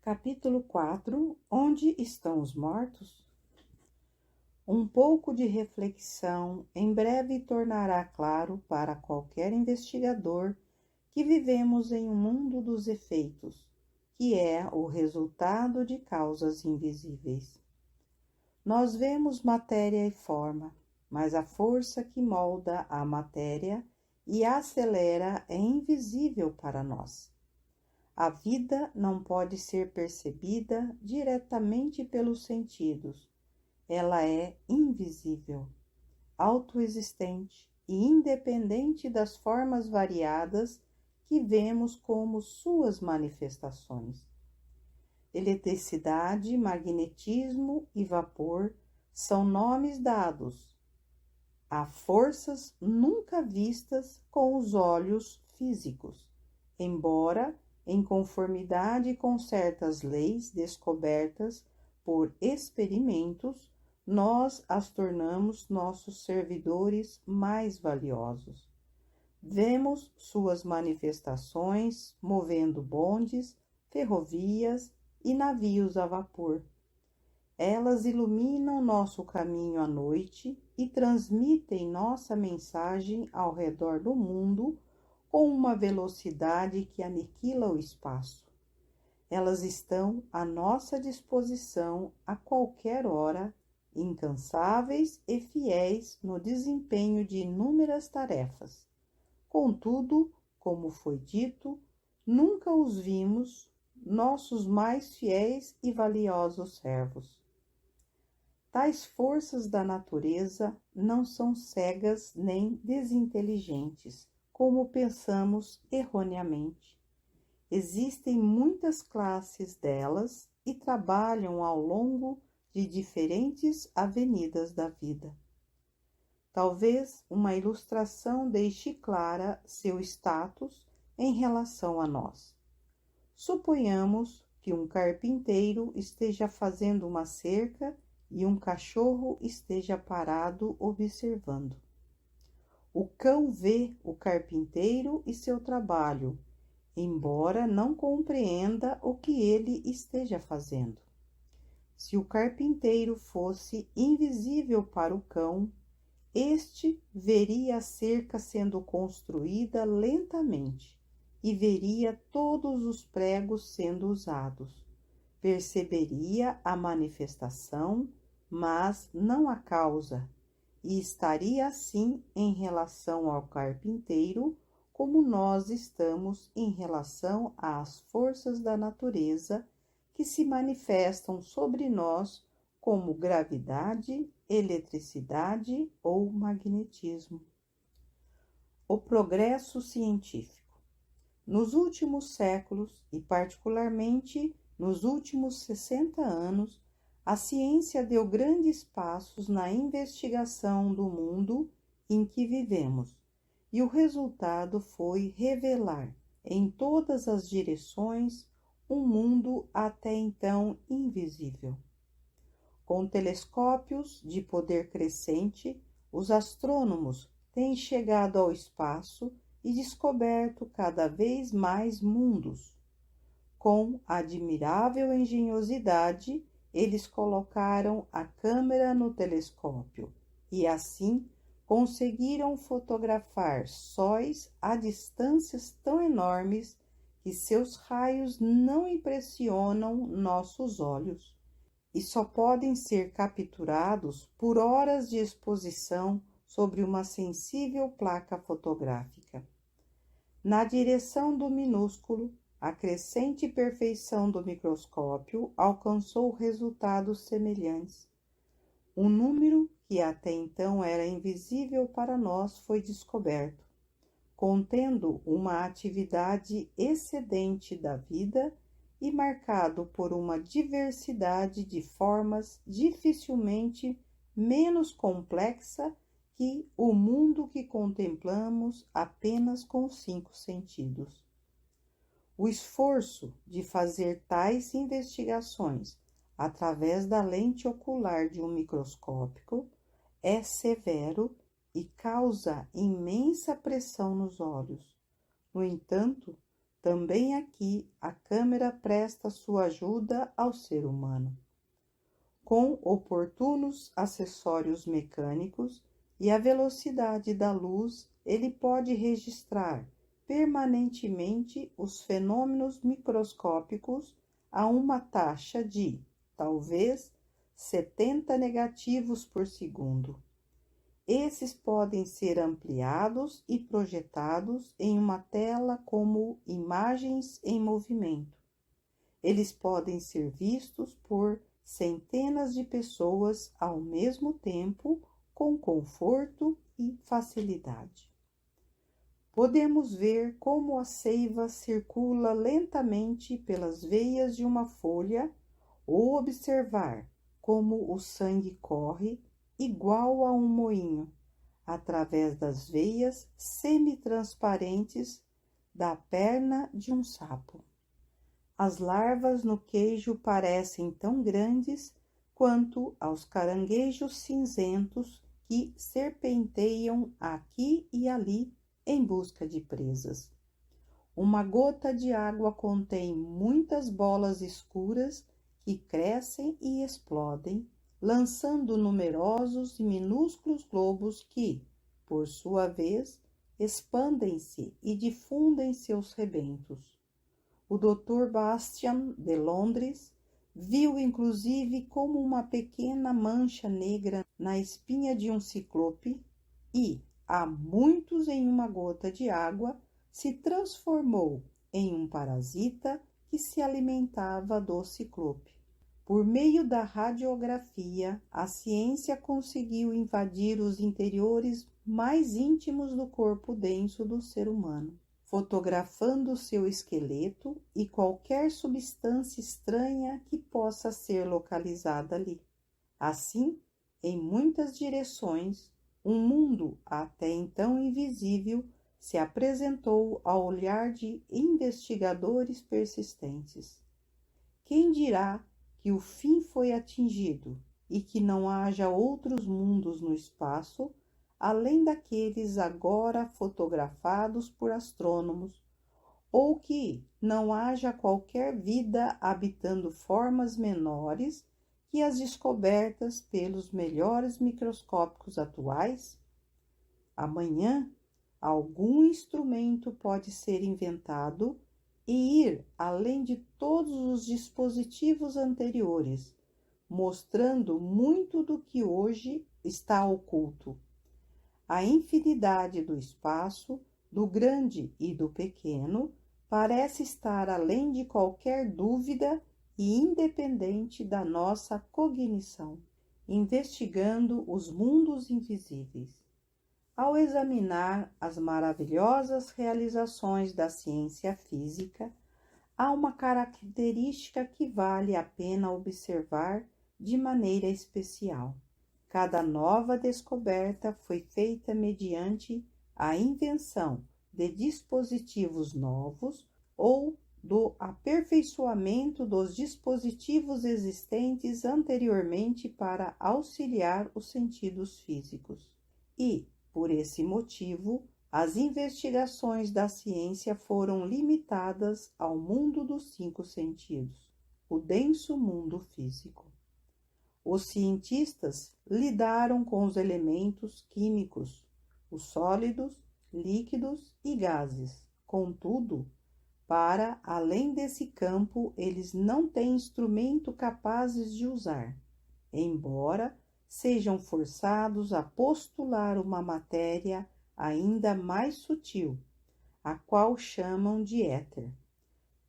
Capítulo 4: Onde estão os mortos? Um pouco de reflexão em breve tornará claro para qualquer investigador que vivemos em um mundo dos efeitos, que é o resultado de causas invisíveis. Nós vemos matéria e forma, mas a força que molda a matéria e acelera é invisível para nós. A vida não pode ser percebida diretamente pelos sentidos. Ela é invisível, autoexistente e independente das formas variadas que vemos como suas manifestações. Eletricidade, magnetismo e vapor são nomes dados a forças nunca vistas com os olhos físicos, embora em conformidade com certas leis descobertas por experimentos, nós as tornamos nossos servidores mais valiosos. Vemos suas manifestações movendo bondes, ferrovias e navios a vapor. Elas iluminam nosso caminho à noite e transmitem nossa mensagem ao redor do mundo com uma velocidade que aniquila o espaço. Elas estão à nossa disposição a qualquer hora, incansáveis e fiéis no desempenho de inúmeras tarefas. Contudo, como foi dito, nunca os vimos, nossos mais fiéis e valiosos servos. Tais forças da natureza não são cegas nem desinteligentes, como pensamos erroneamente. Existem muitas classes delas e trabalham ao longo de diferentes avenidas da vida. Talvez uma ilustração deixe clara seu status em relação a nós. Suponhamos que um carpinteiro esteja fazendo uma cerca e um cachorro esteja parado observando. O cão vê o carpinteiro e seu trabalho, embora não compreenda o que ele esteja fazendo. Se o carpinteiro fosse invisível para o cão, este veria a cerca sendo construída lentamente e veria todos os pregos sendo usados. Perceberia a manifestação, mas não a causa, e estaria assim em relação ao carpinteiro como nós estamos em relação às forças da natureza que se manifestam sobre nós como gravidade, eletricidade ou magnetismo. O progresso científico. Nos últimos séculos, e particularmente nos últimos 60 anos, a ciência deu grandes passos na investigação do mundo em que vivemos, e o resultado foi revelar, em todas as direções, um mundo até então invisível. Com telescópios de poder crescente, os astrônomos têm chegado ao espaço e descoberto cada vez mais mundos. Com admirável engenhosidade, eles colocaram a câmera no telescópio e assim conseguiram fotografar sóis a distâncias tão enormes que seus raios não impressionam nossos olhos e só podem ser capturados por horas de exposição sobre uma sensível placa fotográfica. Na direção do minúsculo, a crescente perfeição do microscópio alcançou resultados semelhantes. Um número que até então era invisível para nós foi descoberto, contendo uma atividade excedente da vida e marcado por uma diversidade de formas dificilmente menos complexa que o mundo que contemplamos apenas com os 5 sentidos. O esforço de fazer tais investigações através da lente ocular de um microscópio é severo e causa imensa pressão nos olhos. No entanto, Também aqui a câmera presta sua ajuda ao ser humano. Com oportunos acessórios mecânicos e a velocidade da luz, ele pode registrar permanentemente os fenômenos microscópicos a uma taxa de, talvez, 70 negativos por segundo. Esses podem ser ampliados e projetados em uma tela como imagens em movimento. Eles podem ser vistos por centenas de pessoas ao mesmo tempo, com conforto e facilidade. Podemos ver como a seiva circula lentamente pelas veias de uma folha ou observar como o sangue corre igual a um moinho através das veias semitransparentes da perna de um sapo. As larvas no queijo parecem tão grandes quanto aos caranguejos cinzentos que serpenteiam aqui e ali em busca de presas. Uma gota de água contém muitas bolas escuras que crescem e explodem, lançando numerosos e minúsculos globos que, por sua vez, expandem-se e difundem seus rebentos. O Dr. Bastian, de Londres, viu inclusive como uma pequena mancha negra na espinha de um ciclope e, há muitos em uma gota de água, se transformou em um parasita que se alimentava do ciclope. Por meio da radiografia, a ciência conseguiu invadir os interiores mais íntimos do corpo denso do ser humano, fotografando seu esqueleto e qualquer substância estranha que possa ser localizada ali. Assim, em muitas direções, um mundo até então invisível se apresentou ao olhar de investigadores persistentes. Quem dirá que o fim foi atingido e que não haja outros mundos no espaço, além daqueles agora fotografados por astrônomos, ou que não haja qualquer vida habitando formas menores que as descobertas pelos melhores microscópicos atuais? Amanhã, algum instrumento pode ser inventado e ir além de todos os dispositivos anteriores, mostrando muito do que hoje está oculto. A infinidade do espaço, do grande e do pequeno, parece estar além de qualquer dúvida e independente da nossa cognição, investigando os mundos invisíveis. Ao examinar as maravilhosas realizações da ciência física, há uma característica que vale a pena observar de maneira especial. Cada nova descoberta foi feita mediante a invenção de dispositivos novos ou do aperfeiçoamento dos dispositivos existentes anteriormente para auxiliar os sentidos físicos. E, por esse motivo, as investigações da ciência foram limitadas ao mundo dos 5 sentidos, o denso mundo físico. Os cientistas lidaram com os elementos químicos, os sólidos, líquidos e gases. Contudo, para além desse campo, eles não têm instrumento capazes de usar, embora sejam forçados a postular uma matéria ainda mais sutil, a qual chamam de éter,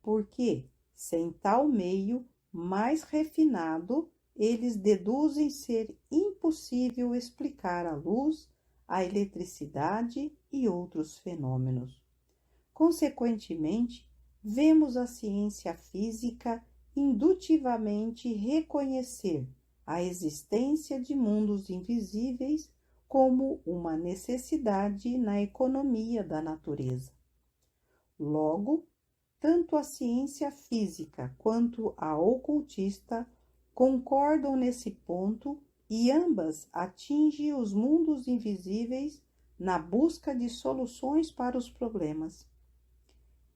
porque, sem tal meio mais refinado, eles deduzem ser impossível explicar a luz, a eletricidade e outros fenômenos. Consequentemente, vemos a ciência física indutivamente reconhecer a existência de mundos invisíveis como uma necessidade na economia da natureza. Logo, tanto a ciência física quanto a ocultista concordam nesse ponto e ambas atingem os mundos invisíveis na busca de soluções para os problemas.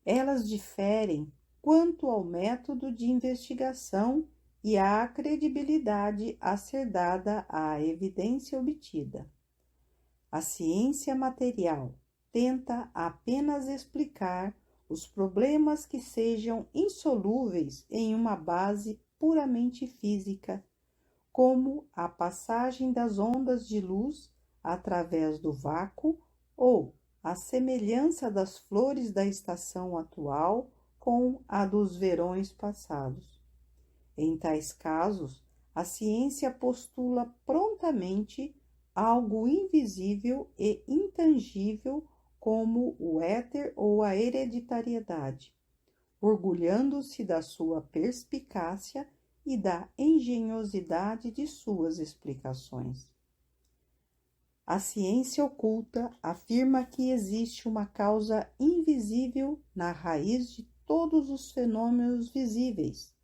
Elas diferem quanto ao método de investigação e à credibilidade a ser dada à evidência obtida. A ciência material tenta apenas explicar os problemas que sejam insolúveis em uma base puramente física, como a passagem das ondas de luz através do vácuo ou a semelhança das flores da estação atual com a dos verões passados. Em tais casos, a ciência postula prontamente algo invisível e intangível como o éter ou a hereditariedade, orgulhando-se da sua perspicácia e da engenhosidade de suas explicações. A ciência oculta afirma que existe uma causa invisível na raiz de todos os fenômenos visíveis,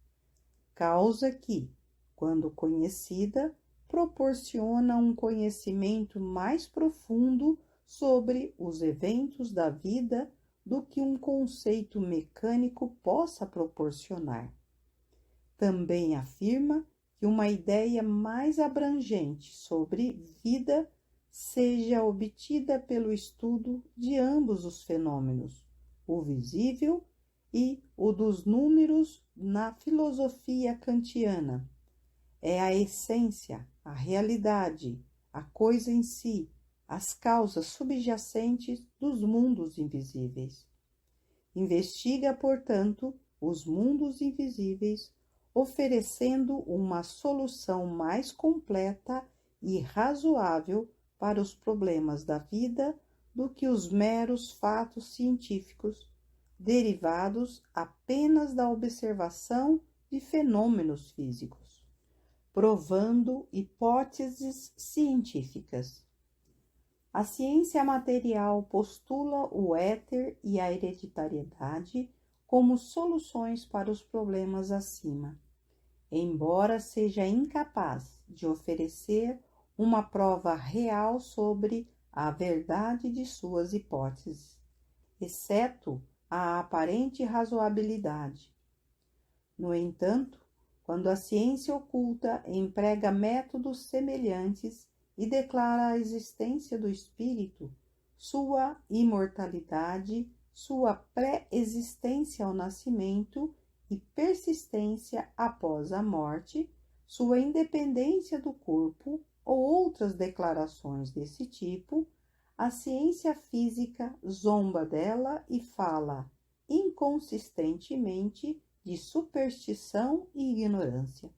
causa que, quando conhecida, proporciona um conhecimento mais profundo sobre os eventos da vida do que um conceito mecânico possa proporcionar. Também afirma que uma ideia mais abrangente sobre vida seja obtida pelo estudo de ambos os fenômenos, o visível e o dos números na filosofia kantiana. É a essência, a realidade, a coisa em si, as causas subjacentes dos mundos invisíveis. Investiga, portanto, os mundos invisíveis, oferecendo uma solução mais completa e razoável para os problemas da vida do que os meros fatos científicos, derivados apenas da observação de fenômenos físicos, provando hipóteses científicas. A ciência material postula o éter e a hereditariedade como soluções para os problemas acima, embora seja incapaz de oferecer uma prova real sobre a verdade de suas hipóteses, exceto a aparente razoabilidade. No entanto, quando a ciência oculta emprega métodos semelhantes e declara a existência do espírito, sua imortalidade, sua pré-existência ao nascimento e persistência após a morte, sua independência do corpo ou outras declarações desse tipo, a ciência física zomba dela e fala inconsistentemente de superstição e ignorância.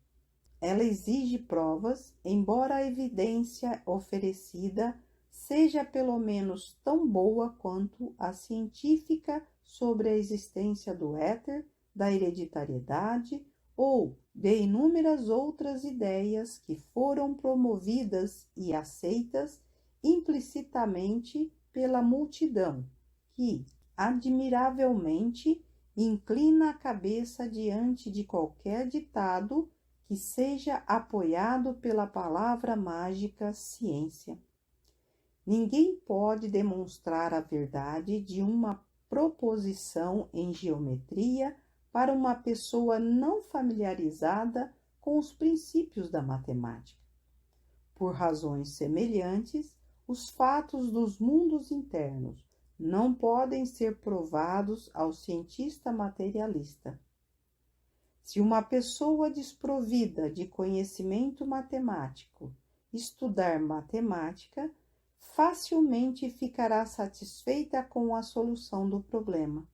Ela exige provas, embora a evidência oferecida seja pelo menos tão boa quanto a científica sobre a existência do éter, da hereditariedade ou de inúmeras outras ideias que foram promovidas e aceitas implicitamente pela multidão, que, admiravelmente, inclina a cabeça diante de qualquer ditado que seja apoiado pela palavra mágica ciência. Ninguém pode demonstrar a verdade de uma proposição em geometria para uma pessoa não familiarizada com os princípios da matemática. Por razões semelhantes, os fatos dos mundos internos não podem ser provados ao cientista materialista. Se uma pessoa desprovida de conhecimento matemático estudar matemática, facilmente ficará satisfeita com a solução do problema.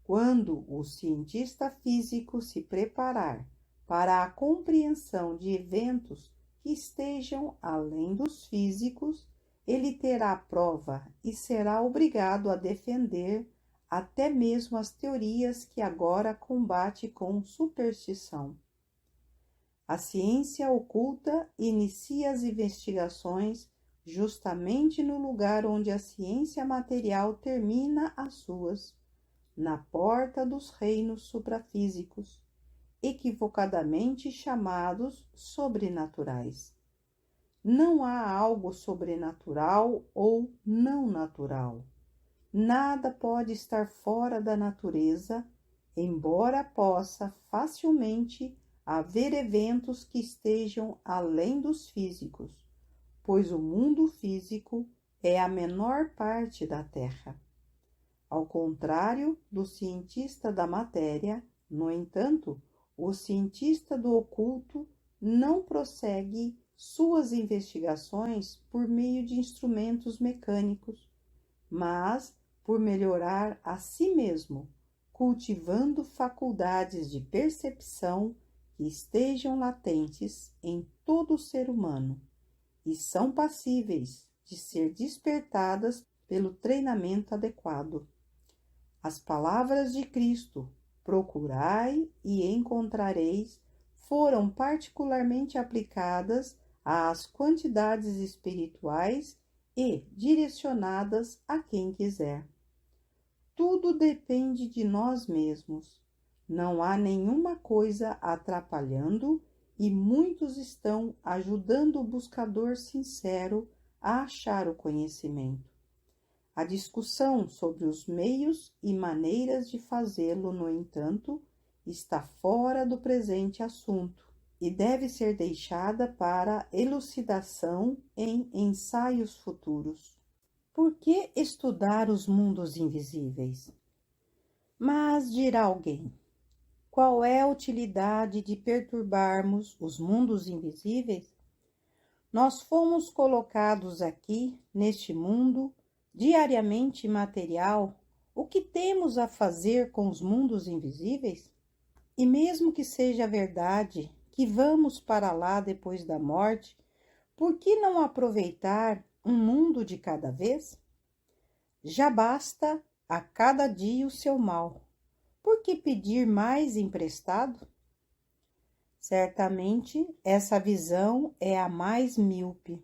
Quando o cientista físico se preparar para a compreensão de eventos que estejam além dos físicos, ele terá prova e será obrigado a defender até mesmo as teorias que agora combate com superstição. A ciência oculta inicia as investigações justamente no lugar onde a ciência material termina as suas, na porta dos reinos suprafísicos, equivocadamente chamados sobrenaturais. Não há algo sobrenatural ou não natural. nada pode estar fora da natureza, embora possa facilmente haver eventos que estejam além dos físicos, pois o mundo físico é a menor parte da Terra. Ao contrário do cientista da matéria, no entanto, o cientista do oculto não prossegue suas investigações por meio de instrumentos mecânicos, mas por melhorar a si mesmo, cultivando faculdades de percepção que estejam latentes em todo o ser humano e são passíveis de ser despertadas pelo treinamento adequado. As palavras de Cristo, procurai e encontrareis, foram particularmente aplicadas às quantidades espirituais e direcionadas a quem quiser. Tudo depende de nós mesmos. Não há nenhuma coisa atrapalhando e muitos estão ajudando o buscador sincero a achar o conhecimento. A discussão sobre os meios e maneiras de fazê-lo, no entanto, está fora do presente assunto e deve ser deixada para elucidação em ensaios futuros. Por que estudar os mundos invisíveis? Mas dirá alguém, qual é a utilidade de perturbarmos os mundos invisíveis? Nós fomos colocados aqui, neste mundo, diariamente material. O que temos a fazer com os mundos invisíveis? E mesmo que seja verdade que vamos para lá depois da morte, por que não aproveitar um mundo de cada vez? Já basta a cada dia o seu mal. Por que pedir mais emprestado? Certamente, essa visão é a mais míope.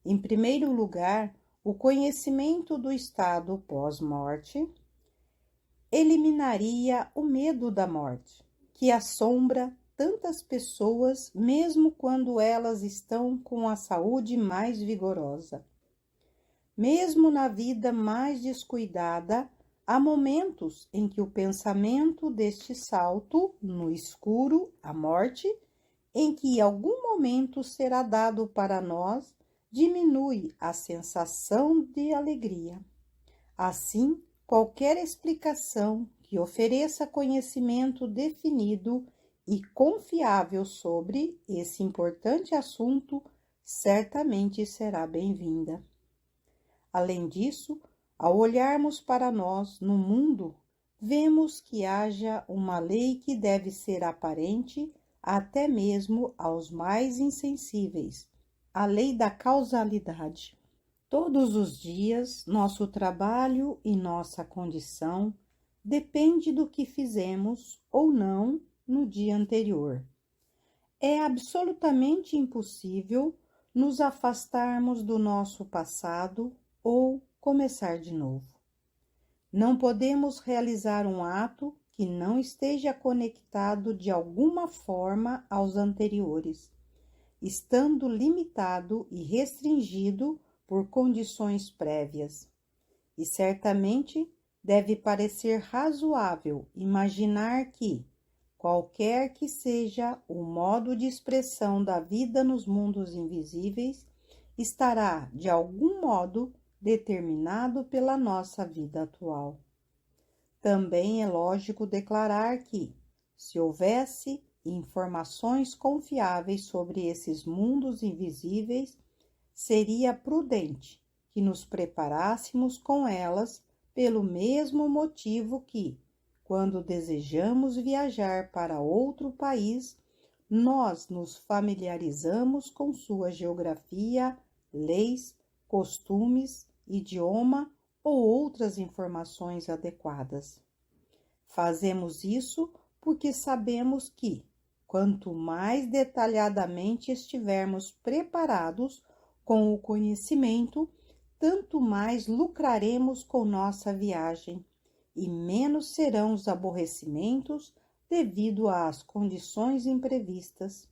Em primeiro lugar, o conhecimento do estado pós-morte eliminaria o medo da morte, que assombra tantas pessoas, mesmo quando elas estão com a saúde mais vigorosa. Mesmo na vida mais descuidada, há momentos em que o pensamento deste salto no escuro, a morte, em que algum momento será dado para nós, diminui a sensação de alegria. Assim, qualquer explicação que ofereça conhecimento definido e confiável sobre esse importante assunto certamente será bem-vinda. Além disso, ao olharmos para nós no mundo, vemos que haja uma lei que deve ser aparente até mesmo aos mais insensíveis, a lei da causalidade. Todos os dias, nosso trabalho e nossa condição depende do que fizemos ou não no dia anterior. É absolutamente impossível nos afastarmos do nosso passado ou começar de novo. Não podemos realizar um ato que não esteja conectado de alguma forma aos anteriores, estando limitado e restringido por condições prévias. E certamente deve parecer razoável imaginar que, qualquer que seja o modo de expressão da vida nos mundos invisíveis, estará, de algum modo, determinado pela nossa vida atual. Também é lógico declarar que, se houvesse informações confiáveis sobre esses mundos invisíveis, seria prudente que nos preparássemos com elas pelo mesmo motivo que, quando desejamos viajar para outro país, nós nos familiarizamos com sua geografia, leis, costumes, idioma ou outras informações adequadas. Fazemos isso porque sabemos que, quanto mais detalhadamente estivermos preparados com o conhecimento, tanto mais lucraremos com nossa viagem e menos serão os aborrecimentos devido às condições imprevistas.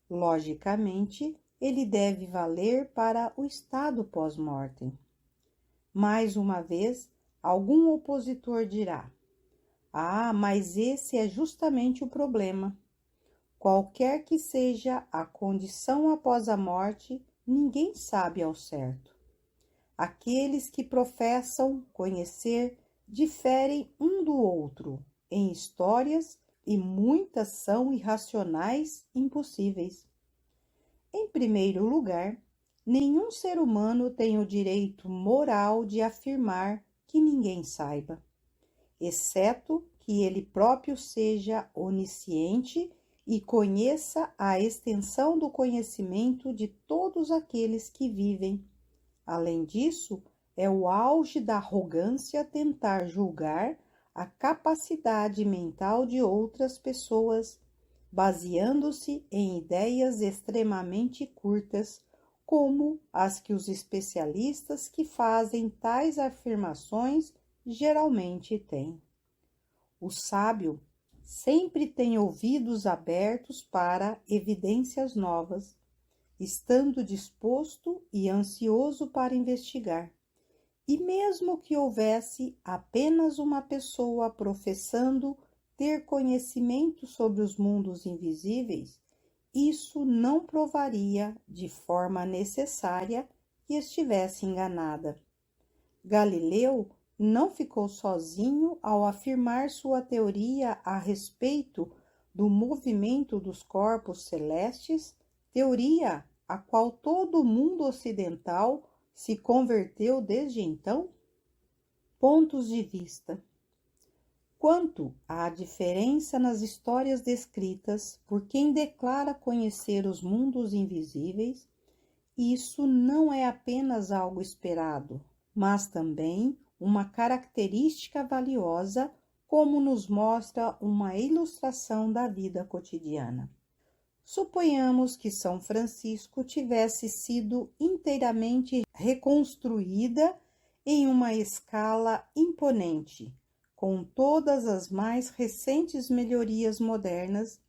Logicamente, ele deve valer para o estado pós-mortem. Mais uma vez, algum opositor dirá: "Ah, mas esse é justamente o problema. Qualquer que seja a condição após a morte, ninguém sabe ao certo. Aqueles que professam conhecer diferem um do outro em histórias e muitas são irracionais, impossíveis. Em primeiro lugar, nenhum ser humano tem o direito moral de afirmar que ninguém saiba, exceto que ele próprio seja onisciente e conheça a extensão do conhecimento de todos aqueles que vivem. Além disso, é o auge da arrogância tentar julgar a capacidade mental de outras pessoas, baseando-se em ideias extremamente curtas, como as que os especialistas que fazem tais afirmações geralmente têm. O sábio sempre tem ouvidos abertos para evidências novas, estando disposto e ansioso para investigar. E mesmo que houvesse apenas uma pessoa professando ter conhecimento sobre os mundos invisíveis, isso não provaria de forma necessária que estivesse enganada. Galileu não ficou sozinho ao afirmar sua teoria a respeito do movimento dos corpos celestes, teoria a qual todo o mundo ocidental se converteu desde então? Pontos de vista. Quanto à diferença nas histórias descritas por quem declara conhecer os mundos invisíveis, isso não é apenas algo esperado, mas também uma característica valiosa, como nos mostra uma ilustração da vida cotidiana. Suponhamos que São Francisco tivesse sido inteiramente reconstruída em uma escala imponente, com todas as mais recentes melhorias modernas,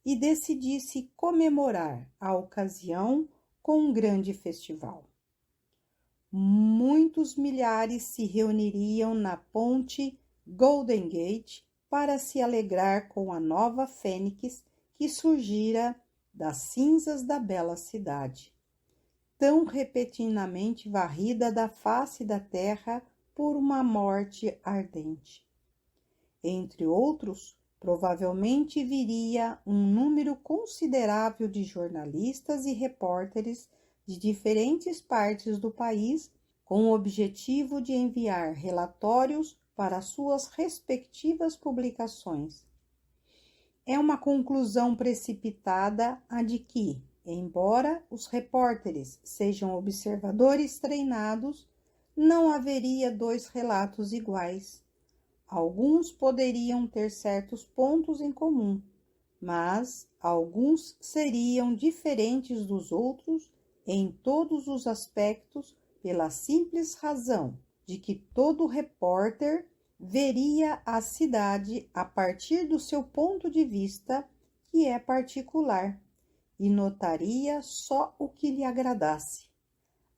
e decidisse comemorar a ocasião com um grande festival. Muitos milhares se reuniriam na ponte Golden Gate para se alegrar com a nova fênix que surgira das cinzas da bela cidade, tão repentinamente varrida da face da terra por uma morte ardente. Entre outros, provavelmente viria um número considerável de jornalistas e repórteres de diferentes partes do país, com o objetivo de enviar relatórios para suas respectivas publicações. É uma conclusão precipitada a de que, embora os repórteres sejam observadores treinados, não haveria dois relatos iguais. Alguns poderiam ter certos pontos em comum, mas alguns seriam diferentes dos outros em todos os aspectos, pela simples razão de que todo repórter veria a cidade a partir do seu ponto de vista, que é particular, e notaria só o que lhe agradasse.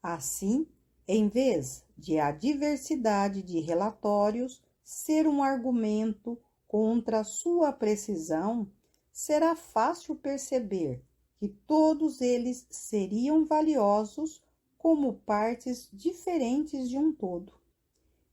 Assim, em vez de a diversidade de relatórios ser um argumento contra sua precisão, será fácil perceber que todos eles seriam valiosos como partes diferentes de um todo.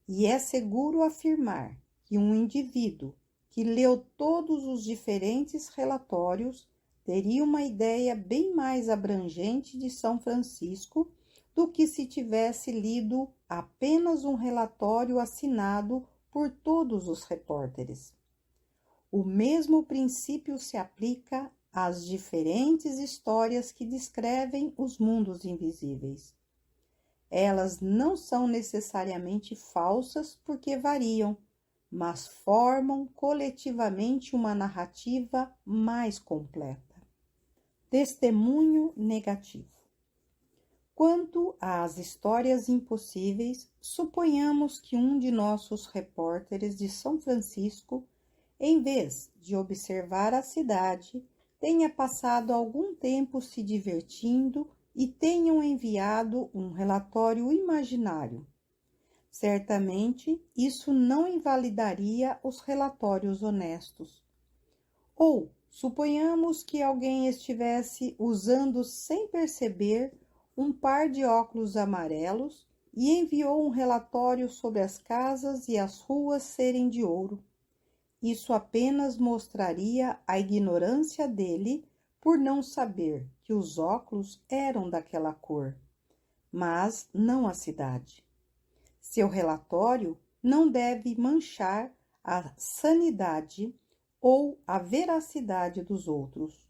E é seguro afirmar que um indivíduo que leu todos os diferentes relatórios teria uma ideia bem mais abrangente de São Francisco do que se tivesse lido apenas um relatório assinado por todos os repórteres. O mesmo princípio se aplica às diferentes histórias que descrevem os mundos invisíveis. Elas não são necessariamente falsas porque variam, mas formam coletivamente uma narrativa mais completa. Testemunho negativo. Quanto às histórias impossíveis, suponhamos que um de nossos repórteres de São Francisco, em vez de observar a cidade, tenha passado algum tempo se divertindo e tenham enviado um relatório imaginário. Certamente, isso não invalidaria os relatórios honestos. Ou, suponhamos que alguém estivesse usando sem perceber um par de óculos amarelos e enviou um relatório sobre as casas e as ruas serem de ouro. Isso apenas mostraria a ignorância dele por não saber que os óculos eram daquela cor, mas não a cidade. Seu relatório não deve manchar a sanidade ou a veracidade dos outros.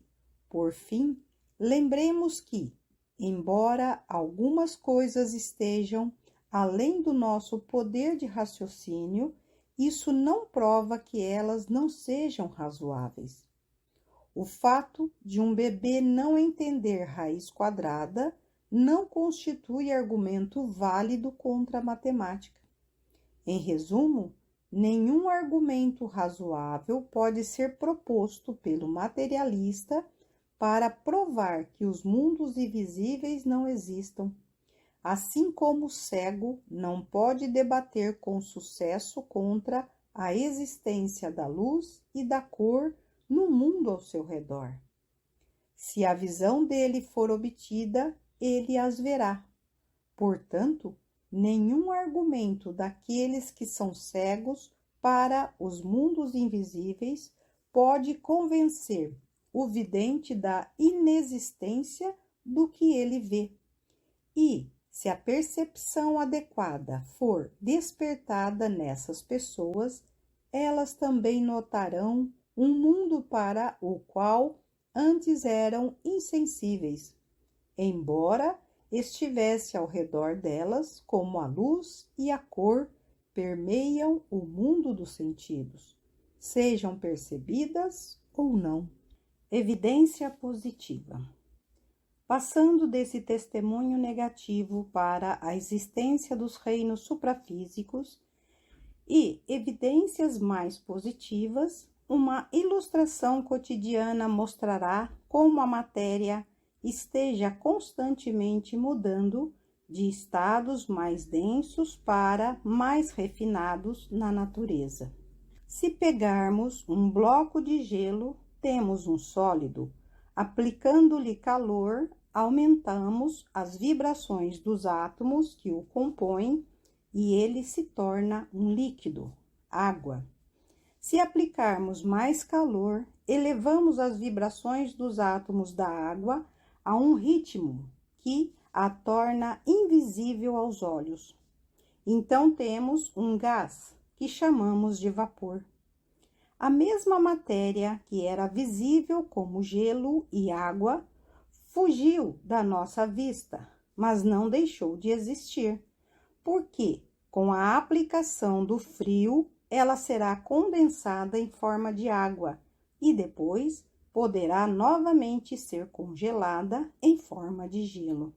Por fim, lembremos que, embora algumas coisas estejam além do nosso poder de raciocínio, isso não prova que elas não sejam razoáveis. O fato de um bebê não entender raiz quadrada não constitui argumento válido contra a matemática. Em resumo, nenhum argumento razoável pode ser proposto pelo materialista para provar que os mundos invisíveis não existam, assim como o cego não pode debater com sucesso contra a existência da luz e da cor no mundo ao seu redor. Se a visão dele for obtida, ele as verá. Portanto, nenhum argumento daqueles que são cegos para os mundos invisíveis pode convencer o vidente da inexistência do que ele vê. E, se a percepção adequada for despertada nessas pessoas, elas também notarão um mundo para o qual antes eram insensíveis, embora estivesse ao redor delas, como a luz e a cor permeiam o mundo dos sentidos, sejam percebidas ou não. Evidência positiva. Passando desse testemunho negativo para a existência dos reinos suprafísicos e evidências mais positivas, uma ilustração cotidiana mostrará como a matéria esteja constantemente mudando de estados mais densos para mais refinados na natureza. Se pegarmos um bloco de gelo, temos um sólido. Aplicando-lhe calor, aumentamos as vibrações dos átomos que o compõem e ele se torna um líquido, água. Se aplicarmos mais calor, elevamos as vibrações dos átomos da água a um ritmo que a torna invisível aos olhos. Então temos um gás que chamamos de vapor. A mesma matéria que era visível como gelo e água fugiu da nossa vista, mas não deixou de existir, porque com a aplicação do frio ela será condensada em forma de água e depois poderá novamente ser congelada em forma de gelo.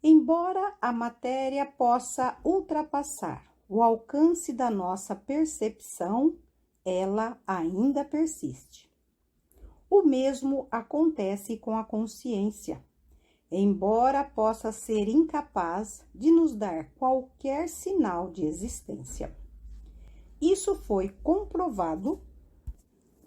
Embora a matéria possa ultrapassar o alcance da nossa percepção, ela ainda persiste. O mesmo acontece com a consciência. Embora possa ser incapaz de nos dar qualquer sinal de existência. Isso foi comprovado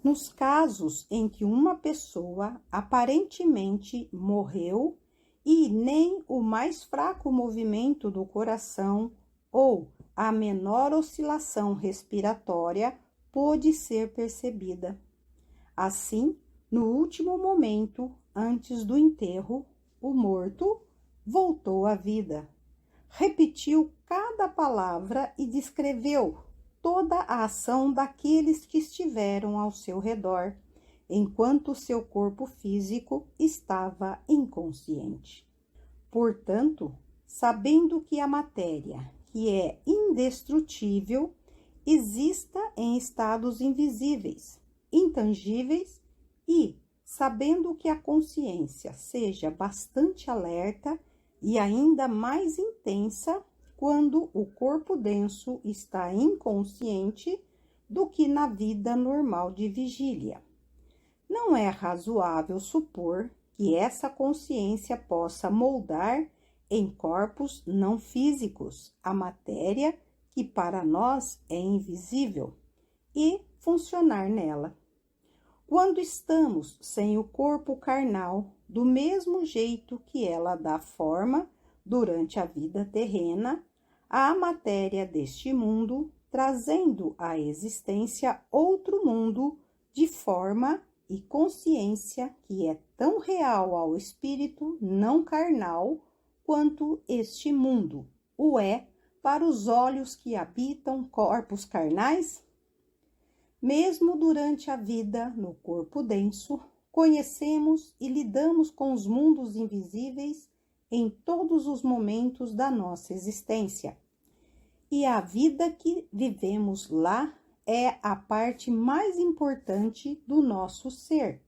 nos casos em que uma pessoa aparentemente morreu e nem o mais fraco movimento do coração ou a menor oscilação respiratória pôde ser percebida. Assim, no último momento, antes do enterro, o morto voltou à vida. Repetiu cada palavra e descreveu toda a ação daqueles que estiveram ao seu redor, enquanto seu corpo físico estava inconsciente. Portanto, sabendo que a matéria, que é indestrutível, exista em estados invisíveis, intangíveis e sabendo que a consciência seja bastante alerta e ainda mais intensa quando o corpo denso está inconsciente do que na vida normal de vigília. Não é razoável supor que essa consciência possa moldar em corpos não físicos, a matéria que para nós é invisível, e funcionar nela. Quando estamos sem o corpo carnal, do mesmo jeito que ela dá forma durante a vida terrena, à matéria deste mundo, trazendo à existência outro mundo de forma e consciência que é tão real ao espírito não carnal quanto este mundo o é para os olhos que habitam corpos carnais? Mesmo durante a vida no corpo denso, conhecemos e lidamos com os mundos invisíveis em todos os momentos da nossa existência. E a vida que vivemos lá é a parte mais importante do nosso ser,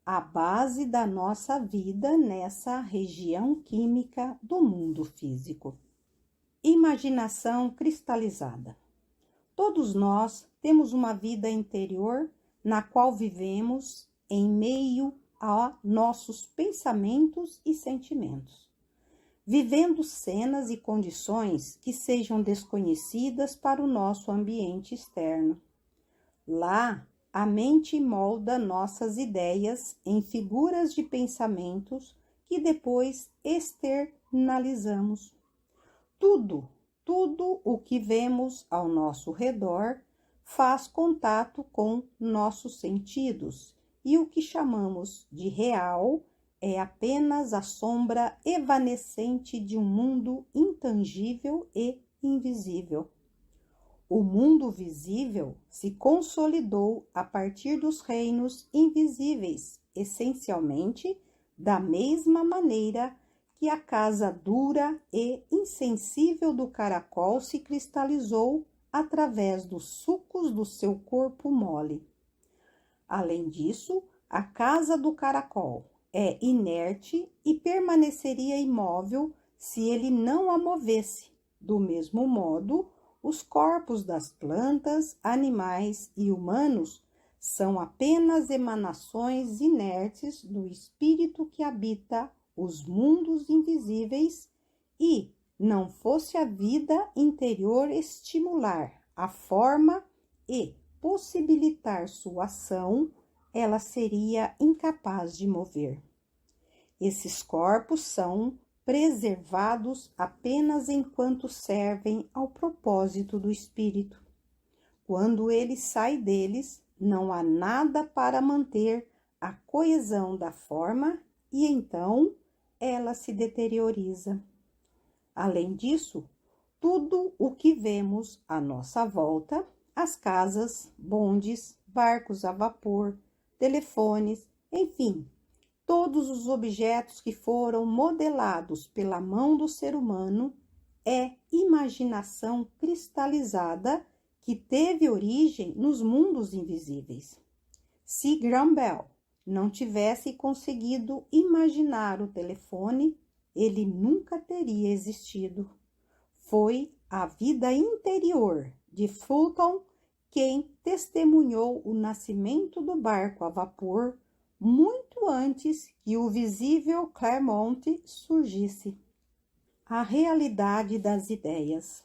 a base da nossa vida nessa região química do mundo físico. Imaginação cristalizada. Todos nós temos uma vida interior na qual vivemos em meio a nossos pensamentos e sentimentos, vivendo cenas e condições que sejam desconhecidas para o nosso ambiente externo. Lá, a mente molda nossas ideias em figuras de pensamentos que depois externalizamos. Tudo o que vemos ao nosso redor faz contato com nossos sentidos, e o que chamamos de real é apenas a sombra evanescente de um mundo intangível e invisível. O mundo visível se consolidou a partir dos reinos invisíveis, essencialmente da mesma maneira que a casa dura e insensível do caracol se cristalizou através dos sucos do seu corpo mole. Além disso, a casa do caracol é inerte e permaneceria imóvel se ele não a movesse. Do mesmo modo, os corpos das plantas, animais e humanos são apenas emanações inertes do espírito que habita os mundos invisíveis e, não fosse a vida interior estimular a forma e possibilitar sua ação, ela seria incapaz de mover. Esses corpos são preservados apenas enquanto servem ao propósito do espírito. Quando ele sai deles, não há nada para manter a coesão da forma e então ela se deterioriza. Além disso, tudo o que vemos à nossa volta, as casas, bondes, barcos a vapor, telefones, enfim, todos os objetos que foram modelados pela mão do ser humano, é imaginação cristalizada que teve origem nos mundos invisíveis. Se Graham Bell não tivesse conseguido imaginar o telefone, ele nunca teria existido. Foi a vida interior de Fulton quem testemunhou o nascimento do barco a vapor muito antes que o visível Claremont surgisse. A realidade das ideias.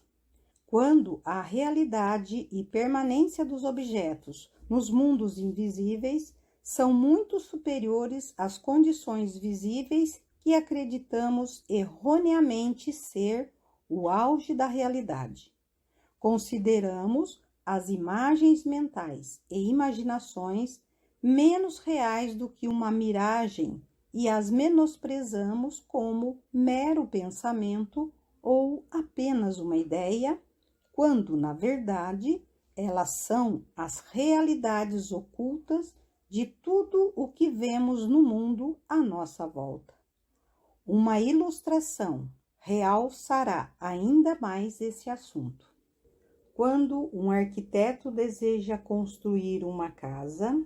Quando a realidade e permanência dos objetos nos mundos invisíveis são muito superiores às condições visíveis que acreditamos erroneamente ser o auge da realidade. Consideramos as imagens mentais e imaginações menos reais do que uma miragem e as menosprezamos como mero pensamento ou apenas uma ideia, quando, na verdade, elas são as realidades ocultas de tudo o que vemos no mundo à nossa volta. Uma ilustração realçará ainda mais esse assunto. Quando um arquiteto deseja construir uma casa,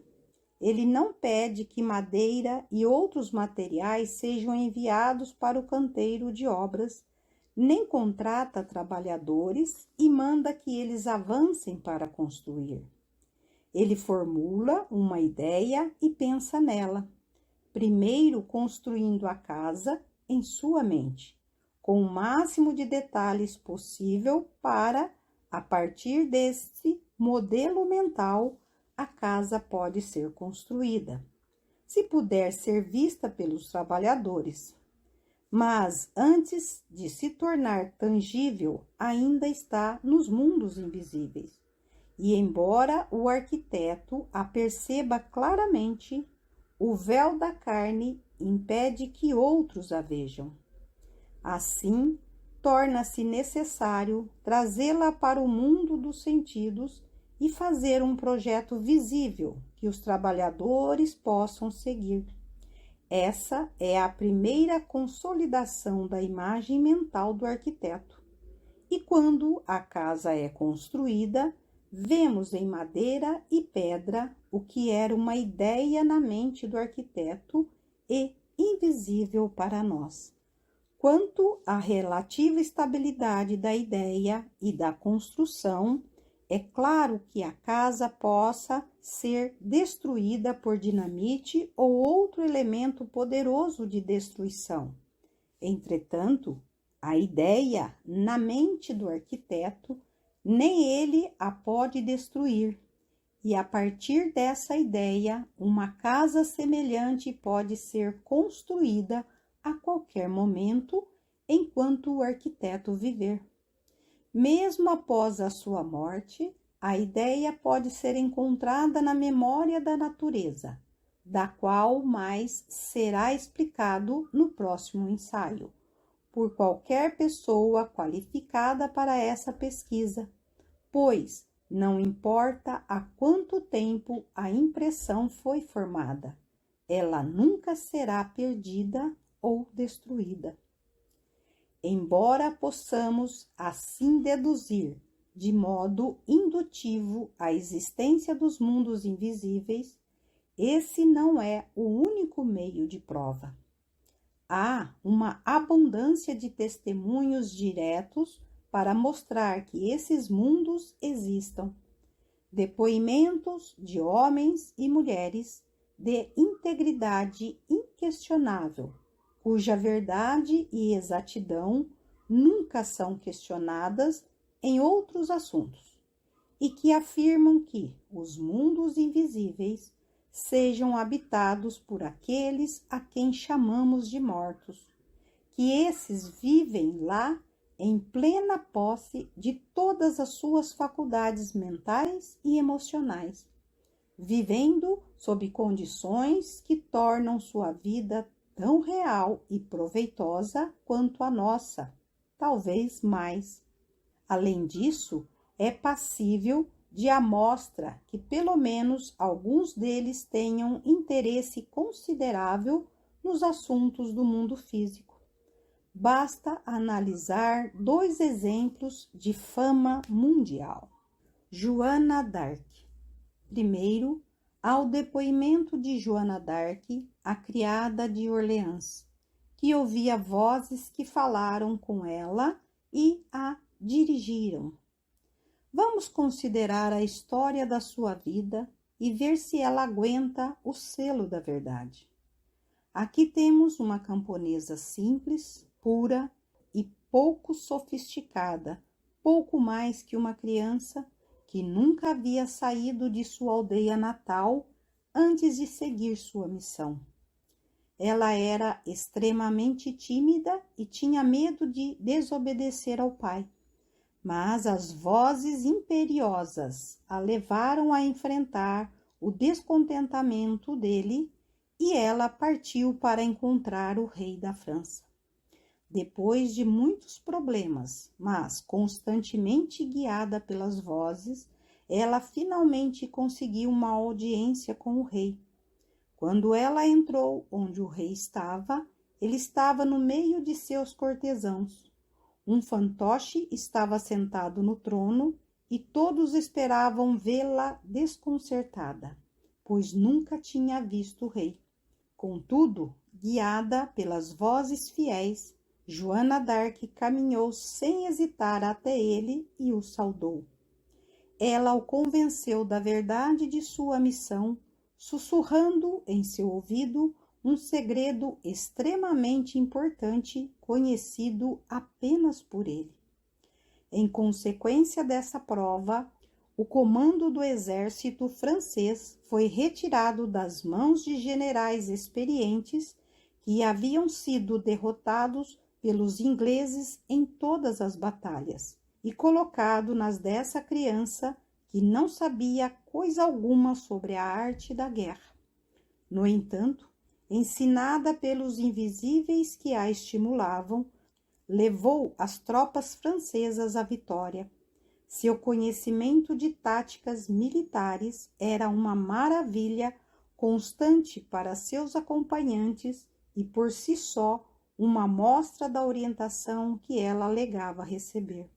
ele não pede que madeira e outros materiais sejam enviados para o canteiro de obras, nem contrata trabalhadores e manda que eles avancem para construir. Ele formula uma ideia e pensa nela, primeiro construindo a casa em sua mente, com o máximo de detalhes possível para, a partir deste modelo mental, a casa pode ser construída, se puder ser vista pelos trabalhadores. Mas antes de se tornar tangível, ainda está nos mundos invisíveis. E embora o arquiteto a perceba claramente, o véu da carne impede que outros a vejam. Assim, torna-se necessário trazê-la para o mundo dos sentidos e fazer um projeto visível que os trabalhadores possam seguir. Essa é a primeira consolidação da imagem mental do arquiteto. E quando a casa é construída, vemos em madeira e pedra o que era uma ideia na mente do arquiteto e invisível para nós. Quanto à relativa estabilidade da ideia e da construção, é claro que a casa possa ser destruída por dinamite ou outro elemento poderoso de destruição. Entretanto, a ideia na mente do arquiteto, nem ele a pode destruir. E a partir dessa ideia, uma casa semelhante pode ser construída a qualquer momento, enquanto o arquiteto viver. Mesmo após a sua morte, a ideia pode ser encontrada na memória da natureza, da qual mais será explicado no próximo ensaio, por qualquer pessoa qualificada para essa pesquisa, pois não importa há quanto tempo a impressão foi formada, ela nunca será perdida ou destruída. Embora possamos assim deduzir de modo indutivo a existência dos mundos invisíveis, esse não é o único meio de prova. Há uma abundância de testemunhos diretos para mostrar que esses mundos existam. Depoimentos de homens e mulheres de integridade inquestionável, cuja verdade e exatidão nunca são questionadas em outros assuntos, e que afirmam que os mundos invisíveis sejam habitados por aqueles a quem chamamos de mortos, que esses vivem lá em plena posse de todas as suas faculdades mentais e emocionais, vivendo sob condições que tornam sua vida tão real e proveitosa quanto a nossa, talvez mais. Além disso, é passível de amostra que pelo menos alguns deles tenham interesse considerável nos assuntos do mundo físico. Basta analisar 2 exemplos de fama mundial. Joana d'Arc. Primeiro, ao depoimento de Joana d'Arc, a criada de Orleans, que ouvia vozes que falaram com ela e a dirigiram. Vamos considerar a história da sua vida e ver se ela aguenta o selo da verdade. Aqui temos uma camponesa simples, pura e pouco sofisticada, pouco mais que uma criança que nunca havia saído de sua aldeia natal antes de seguir sua missão. Ela era extremamente tímida e tinha medo de desobedecer ao pai, mas as vozes imperiosas a levaram a enfrentar o descontentamento dele e ela partiu para encontrar o rei da França. Depois de muitos problemas, mas constantemente guiada pelas vozes, ela finalmente conseguiu uma audiência com o rei. Quando ela entrou onde o rei estava, ele estava no meio de seus cortesãos. Um fantoche estava sentado no trono e todos esperavam vê-la desconcertada, pois nunca tinha visto o rei. Contudo, guiada pelas vozes fiéis, Joana d'Arc caminhou sem hesitar até ele e o saudou. Ela o convenceu da verdade de sua missão, sussurrando em seu ouvido um segredo extremamente importante conhecido apenas por ele. Em consequência dessa prova, o comando do exército francês foi retirado das mãos de generais experientes que haviam sido derrotados pelos ingleses em todas as batalhas e colocado nas dessa criança que não sabia coisa alguma sobre a arte da guerra. No entanto, ensinada pelos invisíveis que a estimulavam, levou as tropas francesas à vitória. Seu conhecimento de táticas militares era uma maravilha constante para seus acompanhantes e, por si só, uma amostra da orientação que ela alegava receber.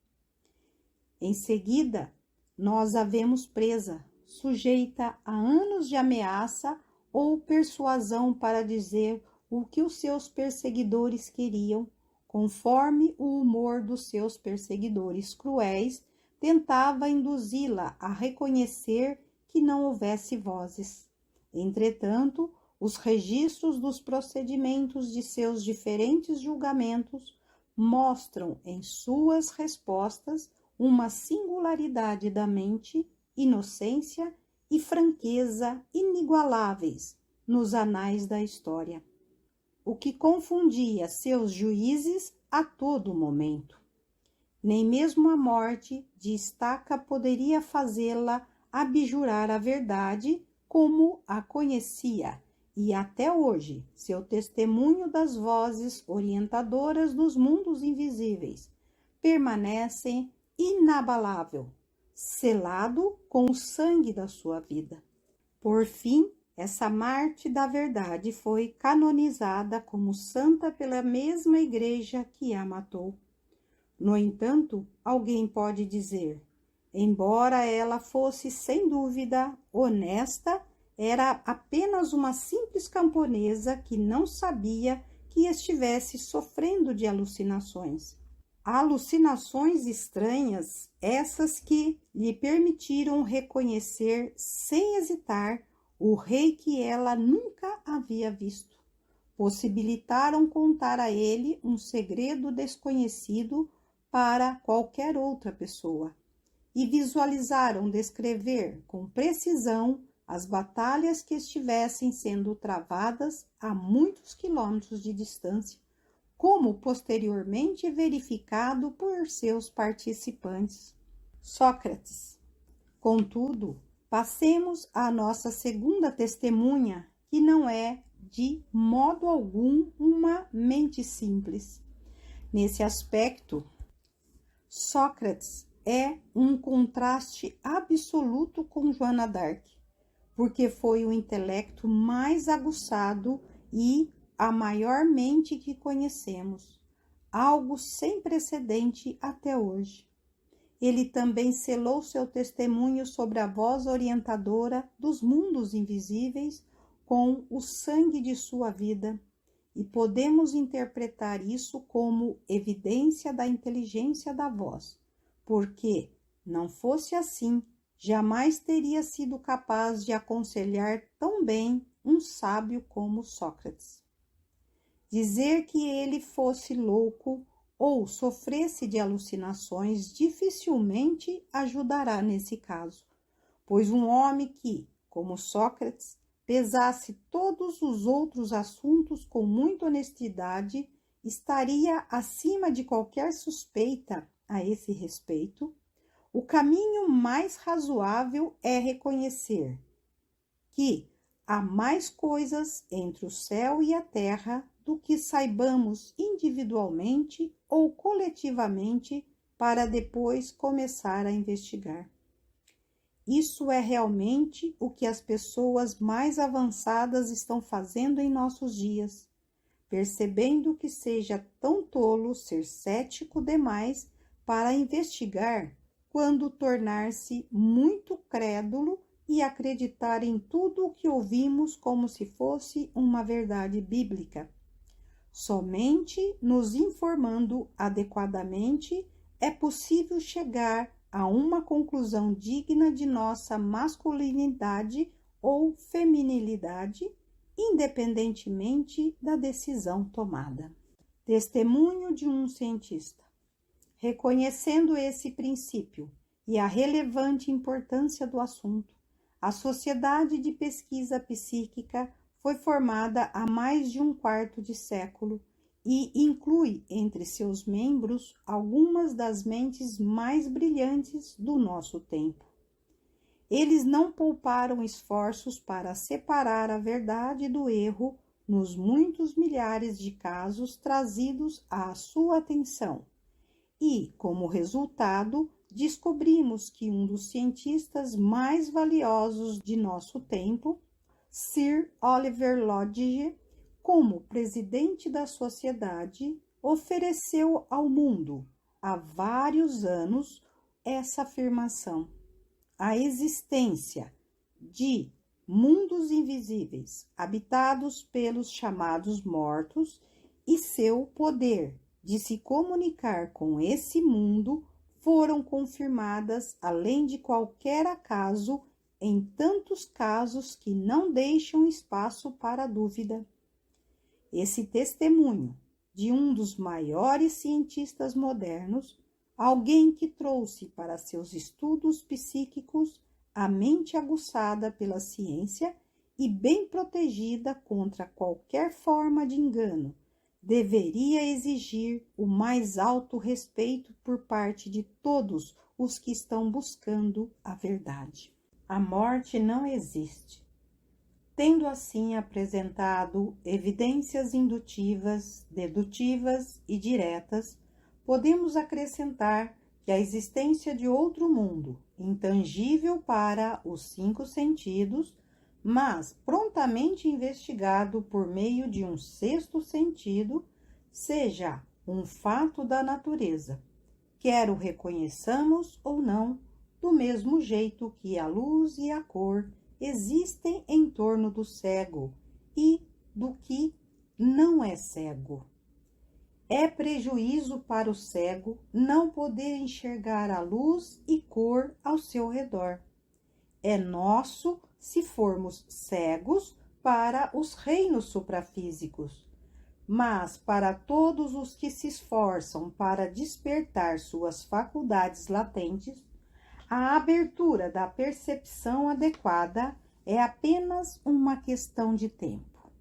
Em seguida, nós a vemos presa, sujeita a anos de ameaça ou persuasão para dizer o que os seus perseguidores queriam, conforme o humor dos seus perseguidores cruéis tentava induzi-la a reconhecer que não houvesse vozes. Entretanto, os registros dos procedimentos de seus diferentes julgamentos mostram em suas respostas uma singularidade da mente, inocência e franqueza inigualáveis nos anais da história, o que confundia seus juízes a todo momento. Nem mesmo a morte de estaca poderia fazê-la abjurar a verdade como a conhecia, e até hoje seu testemunho das vozes orientadoras dos mundos invisíveis permanece inabalável, selado com o sangue da sua vida. Por fim, essa Marte da verdade foi canonizada como santa pela mesma igreja que a matou. No entanto, alguém pode dizer, embora ela fosse sem dúvida honesta, era apenas uma simples camponesa que não sabia que estivesse sofrendo de alucinações. Alucinações estranhas, essas que lhe permitiram reconhecer sem hesitar o rei que ela nunca havia visto. Possibilitaram contar a ele um segredo desconhecido para qualquer outra pessoa e visualizaram descrever com precisão as batalhas que estivessem sendo travadas a muitos quilômetros de distância, como posteriormente verificado por seus participantes. Sócrates. Contudo, passemos à nossa segunda testemunha, que não é de modo algum uma mente simples. Nesse aspecto, Sócrates é um contraste absoluto com Joana d'Arc, porque foi o intelecto mais aguçado e a maior mente que conhecemos, algo sem precedente até hoje. Ele também selou seu testemunho sobre a voz orientadora dos mundos invisíveis com o sangue de sua vida, e podemos interpretar isso como evidência da inteligência da voz, porque, não fosse assim, jamais teria sido capaz de aconselhar tão bem um sábio como Sócrates. Dizer que ele fosse louco ou sofresse de alucinações dificilmente ajudará nesse caso, pois um homem que, como Sócrates, pesasse todos os outros assuntos com muita honestidade, estaria acima de qualquer suspeita a esse respeito. O caminho mais razoável é reconhecer que há mais coisas entre o céu e a terra do que saibamos individualmente ou coletivamente para depois começar a investigar. Isso é realmente o que as pessoas mais avançadas estão fazendo em nossos dias, percebendo que seja tão tolo ser cético demais para investigar, quando tornar-se muito crédulo e acreditar em tudo o que ouvimos como se fosse uma verdade bíblica. Somente nos informando adequadamente é possível chegar a uma conclusão digna de nossa masculinidade ou feminilidade independentemente da decisão tomada. Testemunho de um cientista. Reconhecendo esse princípio e a relevante importância do assunto, a Sociedade de Pesquisa Psíquica foi formada há mais de um quarto de século e inclui entre seus membros algumas das mentes mais brilhantes do nosso tempo. Eles não pouparam esforços para separar a verdade do erro nos muitos milhares de casos trazidos à sua atenção. E, como resultado, descobrimos que um dos cientistas mais valiosos de nosso tempo, Sir Oliver Lodge, como presidente da sociedade, ofereceu ao mundo, há vários anos, essa afirmação: a existência de mundos invisíveis, habitados pelos chamados mortos, e seu poder de se comunicar com esse mundo foram confirmadas, além de qualquer acaso, em tantos casos que não deixam espaço para dúvida. Esse testemunho de um dos maiores cientistas modernos, alguém que trouxe para seus estudos psíquicos a mente aguçada pela ciência e bem protegida contra qualquer forma de engano, deveria exigir o mais alto respeito por parte de todos os que estão buscando a verdade. A morte não existe. Tendo assim apresentado evidências indutivas, dedutivas e diretas, podemos acrescentar que a existência de outro mundo, intangível para os 5 sentidos, mas prontamente investigado por meio de um 6º sentido, seja um fato da natureza, quer o reconheçamos ou não, do mesmo jeito que a luz e a cor existem em torno do cego e do que não é cego. É prejuízo para o cego não poder enxergar a luz e cor ao seu redor. É nosso se formos cegos para os reinos suprafísicos, mas para todos os que se esforçam para despertar suas faculdades latentes, a abertura da percepção adequada é apenas uma questão de tempo.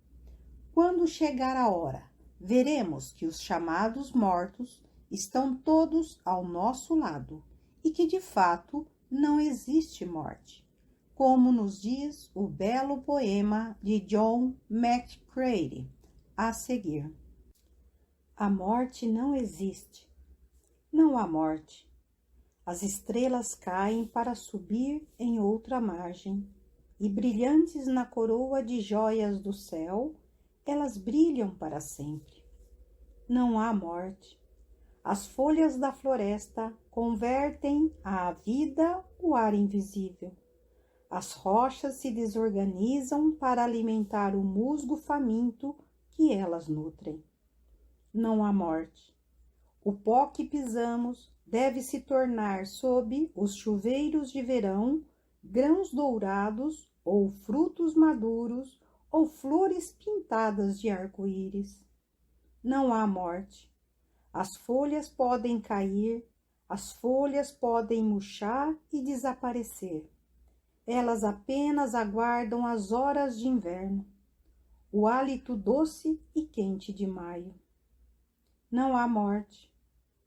Quando chegar a hora, veremos que os chamados mortos estão todos ao nosso lado e que, de fato, não existe morte, como nos diz o belo poema de John McCready, a seguir. A morte não existe. Não há morte. As estrelas caem para subir em outra margem, e brilhantes na coroa de joias do céu, elas brilham para sempre. Não há morte. As folhas da floresta convertem à vida o ar invisível. As rochas se desorganizam para alimentar o musgo faminto que elas nutrem. Não há morte. O pó que pisamos deve se tornar sob os chuveiros de verão grãos dourados ou frutos maduros ou flores pintadas de arco-íris. Não há morte. As folhas podem cair, as folhas podem murchar e desaparecer. Elas apenas aguardam as horas de inverno, o hálito doce e quente de maio. Não há morte.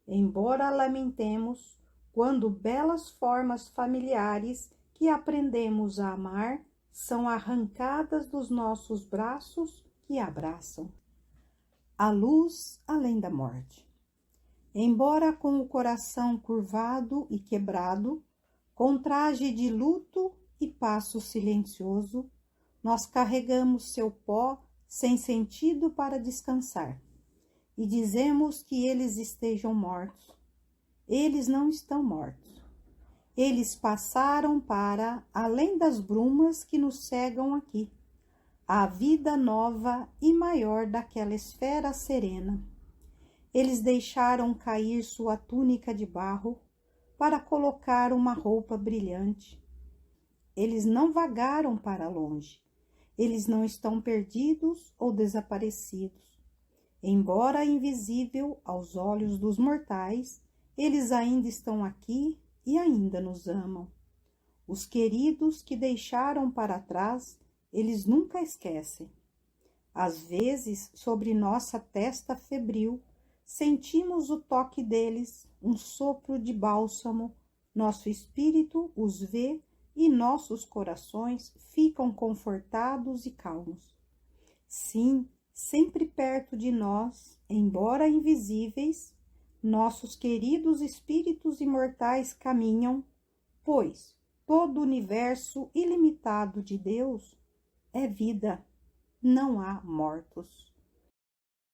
Embora lamentemos, quando belas formas familiares que aprendemos a amar são arrancadas dos nossos braços que abraçam. A luz além da morte. Embora com o coração curvado e quebrado, com traje de luto e passo silencioso, nós carregamos seu pó sem sentido para descansar, e dizemos que eles estejam mortos. Eles não estão mortos. Eles passaram para além das brumas que nos cegam aqui, a vida nova e maior daquela esfera serena. Eles deixaram cair sua túnica de barro para colocar uma roupa brilhante. Eles não vagaram para longe. Eles não estão perdidos ou desaparecidos. Embora invisível aos olhos dos mortais, eles ainda estão aqui e ainda nos amam. Os queridos que deixaram para trás, eles nunca esquecem. Às vezes, sobre nossa testa febril, sentimos o toque deles, um sopro de bálsamo. Nosso espírito os vê e nossos corações ficam confortados e calmos. Sim, sempre perto de nós, embora invisíveis, nossos queridos espíritos imortais caminham, pois todo o universo ilimitado de Deus é vida, não há mortos.